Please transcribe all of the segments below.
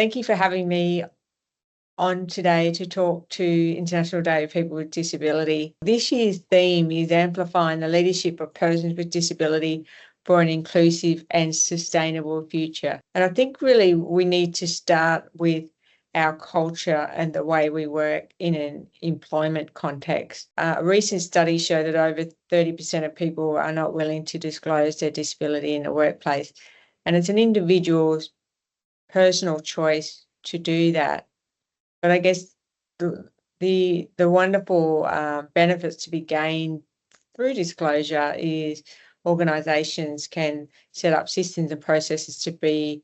Thank you for having me on today to talk to International Day of People with Disability. This year's theme is amplifying the leadership of persons with disability for an inclusive and sustainable future. And I think really we need to start with our culture and the way we work in an employment context. A recent study showed that over 30% of people are not willing to disclose their disability in the workplace. And it's an individual's personal choice to do that. But I guess the wonderful benefits to be gained through disclosure is organisations can set up systems and processes to be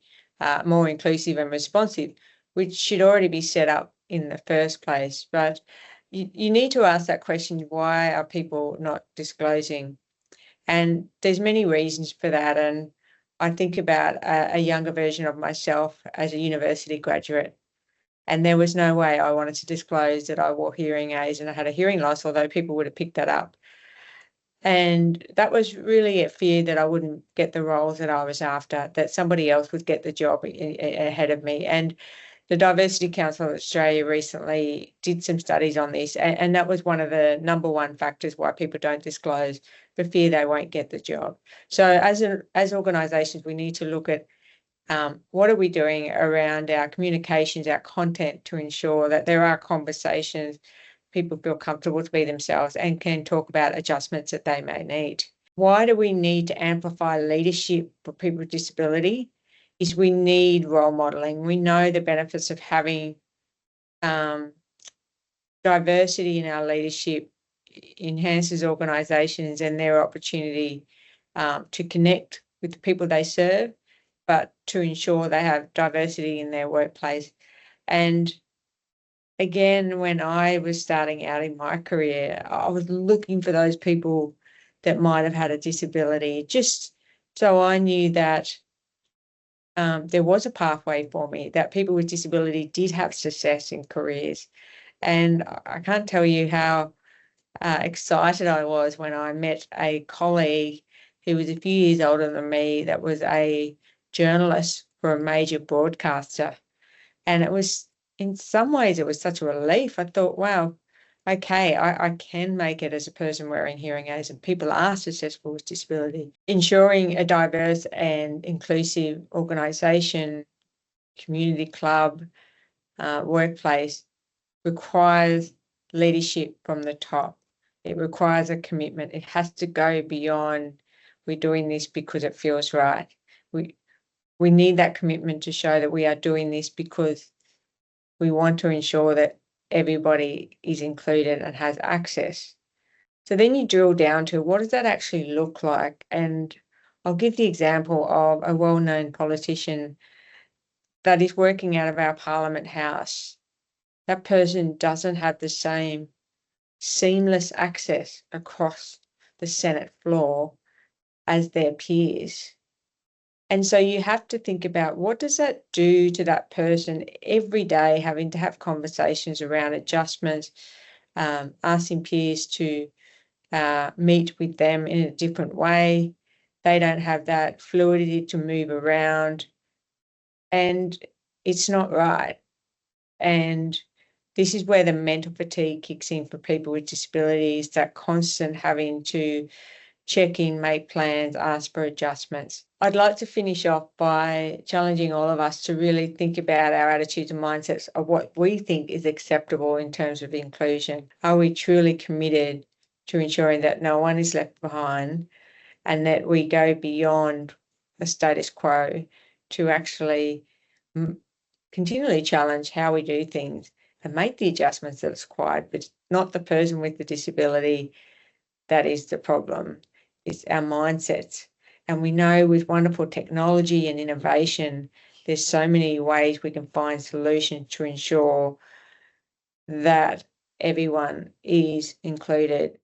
more inclusive and responsive, which should already be set up in the first place. But you need to ask that question, why are people not disclosing? And there's many reasons for that. And I think about a younger version of myself as a university graduate. And there was no way I wanted to disclose that I wore hearing aids and I had a hearing loss, although people would have picked that up. And that was really a fear that I wouldn't get the roles that I was after, that somebody else would get the job ahead of me. And the Diversity Council of Australia recently did some studies on this, and that was one of the number one factors why people don't disclose, for fear they won't get the job. So as organisations, we need to look at what are we doing around our communications, our content, to ensure that there are conversations, people feel comfortable to be themselves and can talk about adjustments that they may need. Why do we need to amplify leadership for people with disability? Is we need role modelling. We know the benefits of having diversity in our leadership enhances organisations and their opportunity to connect with the people they serve, but to ensure they have diversity in their workplace. And again, when I was starting out in my career, I was looking for those people that might have had a disability, just so I knew that there was a pathway for me, that people with disability did have success in careers. And I can't tell you how excited I was when I met a colleague who was a few years older than me, that was a journalist for a major broadcaster. And it was, in some ways, it was such a relief. I thought, wow, okay, I can make it as a person wearing hearing aids, and people are successful with disability. Ensuring a diverse and inclusive organisation, community club, workplace requires leadership from the top. It requires a commitment. It has to go beyond, we're doing this because it feels right. We need that commitment to show that we are doing this because we want to ensure that everybody is included and has access. So then you drill down to, what does that actually look like? And I'll give the example of a well-known politician that is working out of our Parliament House. That person doesn't have the same seamless access across the Senate floor as their peers. And so you have to think about, what does that do to that person every day, having to have conversations around adjustments, asking peers to meet with them in a different way. They don't have that fluidity to move around, and it's not right. And this is where the mental fatigue kicks in for people with disabilities, that constant having to check in, make plans, ask for adjustments. I'd like to finish off by challenging all of us to really think about our attitudes and mindsets of what we think is acceptable in terms of inclusion. Are we truly committed to ensuring that no one is left behind, and that we go beyond the status quo to actually continually challenge how we do things and make the adjustments that are required, but not the person with the disability that is the problem. It's our mindsets. And we know with wonderful technology and innovation, there's so many ways we can find solutions to ensure that everyone is included